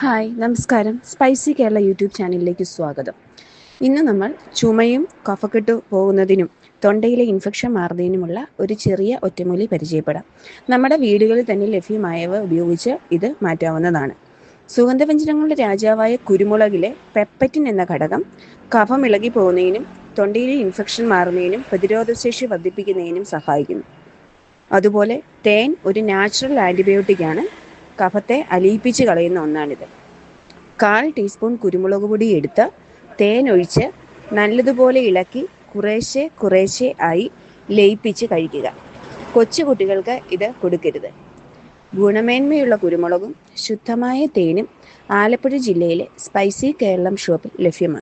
Hi, നമസ്കാരം. Spicy Kerala YouTube ചാനലിലേക്ക് സ്വാഗതം. ഇന്ന് നമ്മൾ ചുമയും കഫക്കെട്ട് പോകുന്നതിനും തൊണ്ടയിലെ ഇൻഫെക്ഷൻ മാറുന്നതിനുമുള്ള ഒരു ചെറിയ ഒറ്റമൂലി പരിചയപ്പെടാം. നമ്മുടെ വീടുകളിൽ തന്നെ ലഭ്യമായവ ഉപയോഗിച്ച് ഇത് മാറ്റാവുന്നതാണ്. സുഗന്ധവ്യഞ്ജനങ്ങളുടെ രാജാവായ കുരുമുളകിലെ പെപ്പറ്റിൻ എന്ന ഘടകം കഫം ഇളകി പോകുന്നതിനും തൊണ്ടയിലെ ഇൻഫെക്ഷൻ മാറുന്നതിനും പ്രതിരോധശേഷി വർദ്ധിപ്പിക്കുന്നതിനും സഹായിക്കുന്നു. അതുപോലെ തേൻ ഒരു നാച്ചുറൽ ആൻറ്റിബയോട്ടിക് ആണ്. കഫത്തെ അലിയിപ്പിച്ച് കളയുന്ന ഒന്നാണിത്. 1/4 ടീസ്പൂൺ കുരുമുളക് പൊടി എടുത്ത് തേൻ ഒഴിച്ച് നല്ലതുപോലെ ഇളക്കി കുറേശ്ശെ ആയി ലയിപ്പിച്ച് കഴിക്കുക. കൊച്ചുകുട്ടികൾക്ക് ഇത് കൊടുക്കരുത്. ഗുണമേന്മയുള്ള കുരുമുളകും ശുദ്ധമായ തേനും ആലപ്പുഴ ജില്ലയിലെ സ്പൈസി കേരളം ഷോപ്പിൽ ലഭ്യമാണ്.